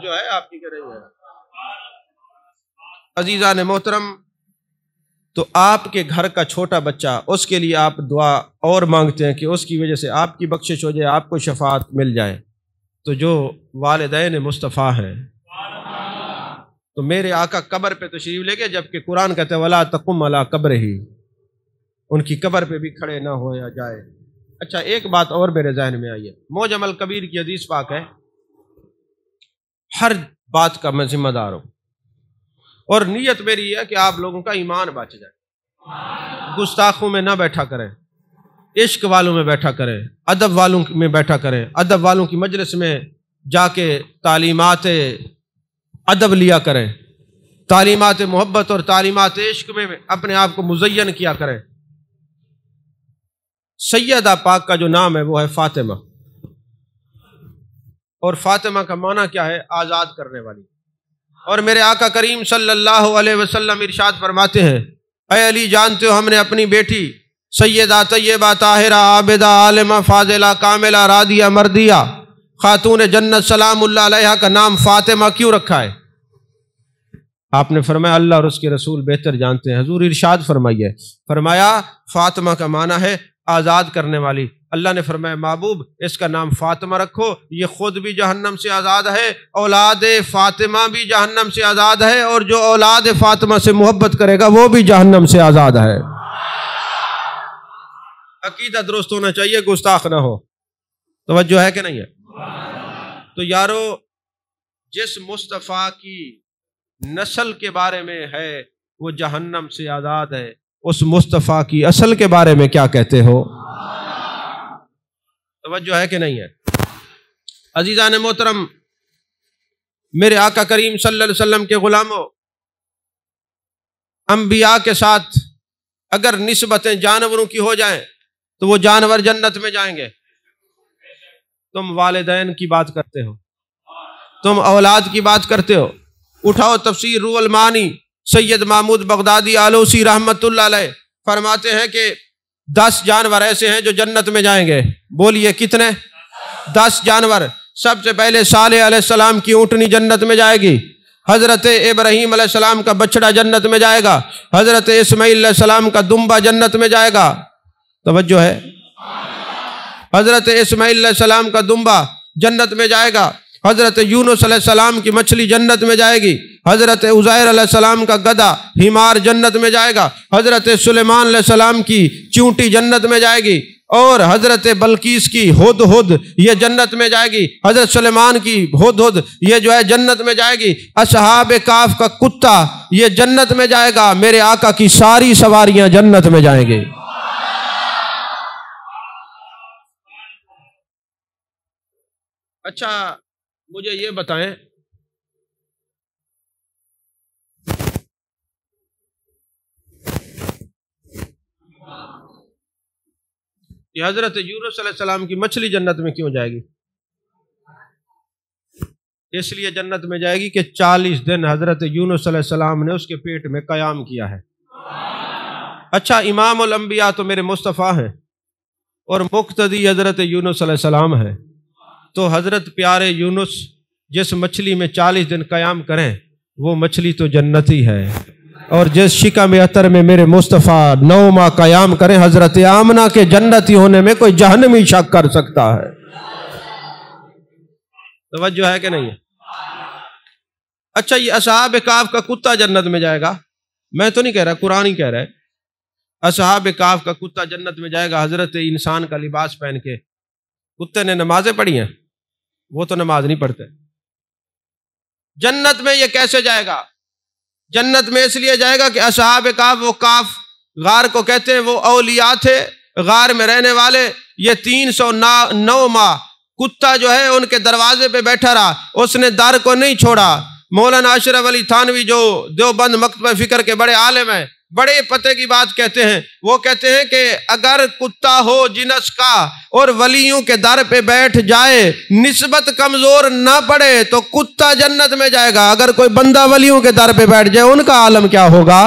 جو ہے آپ کی کر رہی ہے عزیزان محترم، تو آپ کے گھر کا چھوٹا بچہ، اس کے لیے آپ دعا اور مانگتے ہیں کہ اس کی وجہ سے آپ کی بخشش ہو جائے، آپ کو شفاعت مل جائے۔ تو جو والدین مصطفیٰ ہیں، تو میرے آقا قبر پہ تشریف لے گئے، جبکہ قرآن کہتے ہیں وَلَا تَقُمْ عَلَىٰ قَبْرِهِ، ان کی قبر پہ بھی کھڑے نہ ہویا جائے۔ اچھا، ایک بات اور میرے ذہن میں آئی ہے، معجم الکبیر کی حدیث پاک ہے، ہر بات کا میں ذمہ دار ہوں، اور نیت میری یہ ہے کہ آپ لوگوں کا ایمان بچ جائے، گستاخوں میں نہ بیٹھا کریں، عشق والوں میں بیٹھا کریں، ادب والوں میں بیٹھا کریں، ادب والوں کی مجلس میں جا کے تعلیمات ادب لیا کریں، تعلیمات محبت اور تعلیمات عشق میں اپنے آپ کو مزین کیا کریں۔ سیدہ پاک کا جو نام ہے وہ ہے فاطمہ، اور فاطمہ کا معنی کیا ہے؟ آزاد کرنے والی۔ اور میرے آقا کریم صلی اللہ علیہ وسلم ارشاد فرماتے ہیں، اے علی جانتے ہو ہم نے اپنی بیٹی سیدہ طیبہ طاہرہ عابدہ عالمہ فاضلہ کاملہ راضیہ مرضیہ خاتون جنت سلام اللہ علیہا کا نام فاطمہ کیوں رکھا ہے؟ آپ نے فرمایا اللہ اور اس کے رسول بہتر جانتے ہیں۔ حضور ارشاد فرمائیے، فرمایا فاطمہ کا معنی ہے آزاد کرنے والی۔ اللہ نے فرمایا محبوب اس کا نام فاطمہ رکھو، یہ خود بھی جہنم سے آزاد ہے، اولاد فاطمہ بھی جہنم سے آزاد ہے، اور جو اولاد فاطمہ سے محبت کرے گا وہ بھی جہنم سے آزاد ہے۔ عقیدہ درست ہونا چاہیے، گستاخ نہ ہو۔ توجہ ہے کہ نہیں ہے؟ تو یارو، جس مصطفیٰ کی نسل کے بارے میں ہے وہ جہنم سے آزاد ہے، اس مصطفیٰ کی اصل کے بارے میں کیا کہتے ہو؟ توجہ ہے کہ نہیں ہے؟ عزیزان محترم، میرے آقا کریم صلی اللہ علیہ وسلم کے غلاموں، انبیاء کے ساتھ اگر نسبتیں جانوروں کی ہو جائیں تو وہ جانور جنت میں جائیں گے۔ تم والدین کی بات کرتے ہو، تم اولاد کی بات کرتے ہو، اٹھاؤ تفسیر روح المعانی، سید محمود بغدادی آلوسی رحمت اللہ علیہ فرماتے ہیں کہ 10 جانور ایسے ہیں جو جنت میں جائیں گے۔ بولیے کتنے؟ 10 جانور۔ سب سے پہلے صالح علیہ السلام کی اونٹنی جنت میں جائے گی، حضرت ابراہیم علیہ السلام کا بچڑا جنت میں جائے گا، حضرت اسماعیل علیہ السلام کا دمبا جنت میں جائے گا۔ توجہ ہے؟ حضرت اسماعیل علیہ السلام کا دمبا جنت میں جائے گا، حضرت یونس علیہ السلام کی مچھلی جنت میں جائے گی، حضرت عزیر علیہ السلام کا گدھا حمار جنت میں جائے گا، حضرت سلیمان علیہ السلام کی چونٹی جنت میں جائے گی، اور حضرت بلقیس کی ہدہد یہ جنت میں جائے گی، حضرت سلیمان کی ہدہد یہ جو ہے جنت میں جائے گی، اصحاب کہف کا کتا یہ جنت میں جائے گا، میرے آقا کی ساری سواریاں جنت میں جائیں گے۔ اچھا مجھے یہ بتائیں، کہ حضرت یونس علیہ السلام کی مچھلی جنت میں کیوں جائے گی؟ اس لیے جنت میں جائے گی کہ 40 دن حضرت یونس علیہ السلام نے اس کے پیٹ میں قیام کیا ہے۔ اچھا، امام الانبیاء تو میرے مصطفیٰ ہیں اور مقتدی حضرت یونس علیہ السلام ہیں، تو حضرت پیارے یونس جس مچھلی میں 40 دن قیام کریں وہ مچھلی تو جنتی ہے، اور جس شکم عطر میں میرے مصطفیٰ 9 ماہ قیام کریں، حضرت آمنہ کے جنتی ہونے میں کوئی جہنمی شک کر سکتا ہے؟ توجہ ہے کہ نہیں ہے؟ اچھا یہ اصحاب کہف کا کتا جنت میں جائے گا؟ میں تو نہیں کہہ رہا، قرآن ہی کہہ رہا ہے اصحاب کہف کا کتا جنت میں جائے گا حضرت انسان کا لباس پہن کے۔ کتے نے نمازیں پڑھی ہیں؟ وہ تو نماز نہیں پڑھتے۔ جنت میں یہ کیسے جائے گا؟ جنت میں اس لیے جائے گا کہ اصحاب کہف، وہ کہف غار کو کہتے ہیں، وہ اولیاء تھے غار میں رہنے والے۔ یہ 309 ماہ کتا جو ہے ان کے دروازے پہ بیٹھا رہا، اس نے در کو نہیں چھوڑا۔ مولانا اشرف علی تھانوی جو دیوبند مکتبہ فکر کے بڑے عالم ہیں، بڑے پتے کی بات کہتے ہیں، وہ کہتے ہیں کہ اگر کتا ہو جنس کا اور ولیوں کے در پہ بیٹھ جائے، نسبت کمزور نہ پڑے تو کتا جنت میں جائے گا۔ اگر کوئی بندہ ولیوں کے در پہ بیٹھ جائے، ان کا عالم کیا ہوگا؟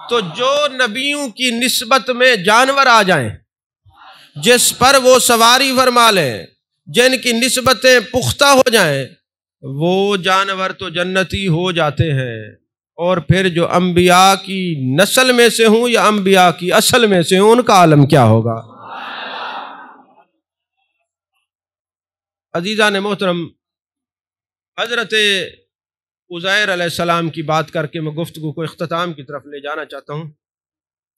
تو جو نبیوں کی نسبت میں جانور آ جائیں، جس پر وہ سواری فرما لیں، جن کی نسبتیں پختہ ہو جائیں، وہ جانور تو جنتی ہو جاتے ہیں۔ اور پھر جو انبیاء کی نسل میں سے ہوں یا انبیاء کی اصل میں سے ہوں، ان کا عالم کیا ہوگا؟ عزیزان محترم، حضرت عزیر علیہ السلام کی بات کر کے میں گفتگو کو اختتام کی طرف لے جانا چاہتا ہوں۔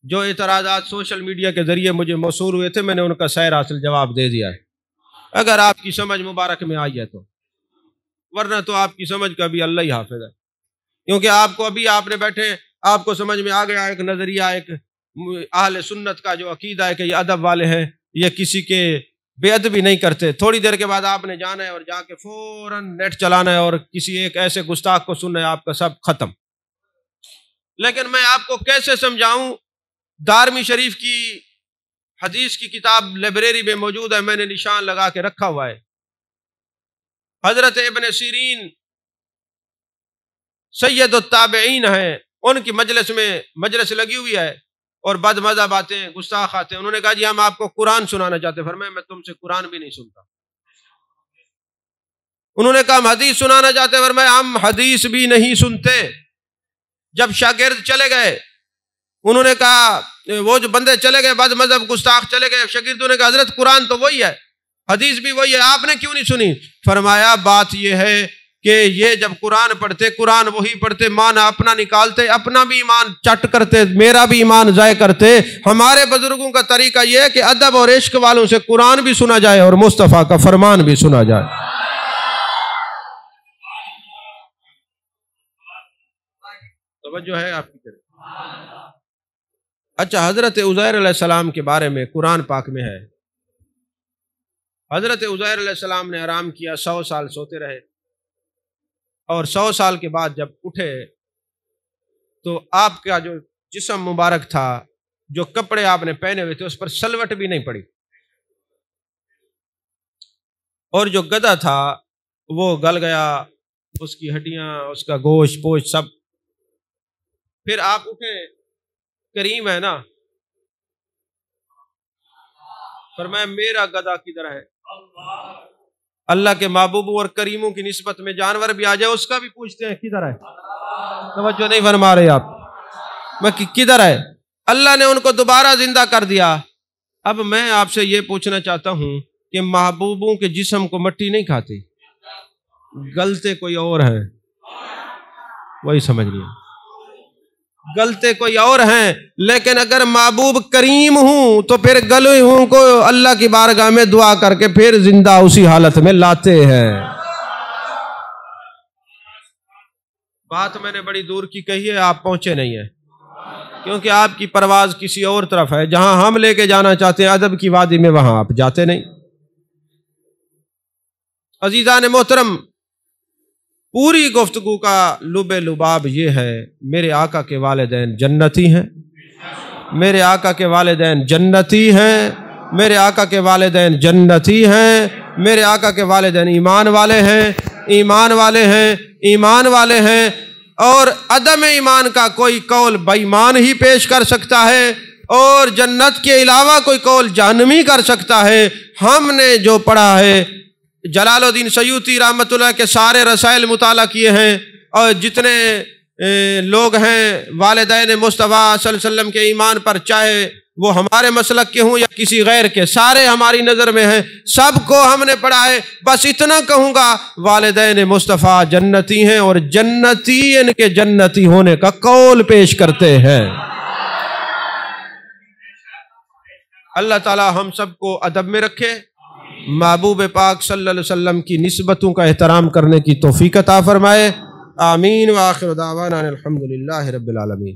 جو اعتراضات سوشل میڈیا کے ذریعے مجھے موصول ہوئے تھے، میں نے ان کا سیر حاصل جواب دے دیا ہے، اگر آپ کی سمجھ مبارک میں آئی ہے تو، ورنہ تو آپ کی سمجھ کا بھی اللہ ہی حافظ ہے۔ کیونکہ آپ کو ابھی آپ نے بیٹھے، آپ کو سمجھ میں آ گیا ایک نظریہ، ایک اہل سنت کا جو عقیدہ ہے کہ یہ ادب والے ہیں، یہ کسی کے بے ادبی نہیں کرتے۔ تھوڑی دیر کے بعد آپ نے جانا ہے اور جا کے فوراً نیٹ چلانا ہے اور کسی ایک ایسے گستاخ کو سننا ہے، آپ کا سب ختم۔ لیکن میں آپ کو کیسے سمجھاؤں؟ دارمی شریف کی حدیث کی کتاب لائبریری میں موجود ہے، میں نے نشان لگا کے رکھا ہوا ہے۔ حضرت ابن سیرین سید التابعین ہیں، ان کی مجلس لگی ہوئی ہے اور بد مزہ باتیں، گستاخ آتے ہیں۔ انہوں نے کہا جی ہم آپ کو قرآن سنانا چاہتے ہیں۔ فرمایا میں تم سے قرآن بھی نہیں سنتا۔ انہوں نے کہا ہم حدیث سنانا چاہتے ہیں۔ فرمایا ہم حدیث بھی نہیں سنتے۔ جب شاگرد چلے گئے، انہوں نے کہا وہ جو بندے چلے گئے، بد مذہب گستاخ چلے گئے، شاگردوں نے کہا حضرت قرآن تو وہی ہے، حدیث بھی وہی ہے، آپ نے کیوں نہیں سنی؟ فرمایا بات یہ ہے کہ یہ جب قرآن پڑھتے، قرآن وہی پڑھتے، معنی اپنا نکالتے، اپنا بھی ایمان چٹ کرتے، میرا بھی ایمان ضائع کرتے۔ ہمارے بزرگوں کا طریقہ یہ ہے کہ ادب اور عشق والوں سے قرآن بھی سنا جائے اور مصطفیٰ کا فرمان بھی سنا جائے۔ توجہ ہے آپ کی طرف؟ اچھا، حضرت عزیر علیہ السلام کے بارے میں قرآن پاک میں ہے، حضرت عزیر علیہ السلام نے آرام کیا، 100 سال سوتے رہے، اور 100 سال کے بعد جب اٹھے تو آپ کا جو جسم مبارک تھا، جو کپڑے آپ نے پہنے ہوئے تھے، اس پر سلوٹ بھی نہیں پڑی، اور جو گدھا تھا وہ گل گیا، اس کی ہڈیاں، اس کا گوشت پوشت سب۔ پھر آپ اٹھے، کریم ہے نا، فرمایا میرا گدھا کدھر ہے؟ اللہ کے محبوبوں اور کریموں کی نسبت میں جانور بھی آ جائے، اس کا بھی پوچھتے ہیں کدھر ہے؟ توجہ نہیں فرما رہے آپ؟ میں کدھر ہے؟ اللہ نے ان کو دوبارہ زندہ کر دیا۔ اب میں آپ سے یہ پوچھنا چاہتا ہوں کہ محبوبوں کے جسم کو مٹی نہیں کھاتی، گلتے کوئی اور ہیں، وہی سمجھ لیا، گلتے کوئی اور ہیں۔ لیکن اگر محبوب کریم ہوں تو پھر گلے ہوں کو اللہ کی بارگاہ میں دعا کر کے پھر زندہ اسی حالت میں لاتے ہیں۔ بات میں نے بڑی دور کی کہی ہے، آپ پہنچے نہیں ہیں، کیونکہ آپ کی پرواز کسی اور طرف ہے۔ جہاں ہم لے کے جانا چاہتے ہیں ادب کی وادی میں، وہاں آپ جاتے نہیں۔ عزیزان محترم، پوری گفتگو کا لب لباب یہ ہے، میرے آقا کے والدین جنتی ہیں، میرے آقا کے والدین جنتی ہیں، میرے آقا کے والدین جنتی ہیں، میرے آقا کے والدین ایمان والے ہیں، ایمان والے ہیں، ایمان والے ہیں۔ اور عدم ایمان کا کوئی قول بے ایمان ہی پیش کر سکتا ہے، اور جنت کے علاوہ کوئی قول جہنمی کر سکتا ہے۔ ہم نے جو پڑھا ہے، جلال الدین سیوطی رحمۃ اللہ کے سارے رسائل مطالعہ کیے ہیں، اور جتنے لوگ ہیں والدین مصطفیٰ صلی اللہ علیہ وسلم کے ایمان پر، چاہے وہ ہمارے مسلک کے ہوں یا کسی غیر کے، سارے ہماری نظر میں ہیں، سب کو ہم نے پڑھا ہے۔ بس اتنا کہوں گا، والدین مصطفیٰ جنتی ہیں اور جنتی ان کے جنتی ہونے کا قول پیش کرتے ہیں۔ اللہ تعالی ہم سب کو ادب میں رکھے، محبوب پاک صلی اللہ علیہ وسلم کی نسبتوں کا احترام کرنے کی توفیق عطا فرمائے۔ آمین۔ وآخر دعوانا الحمدللہ رب العالمین۔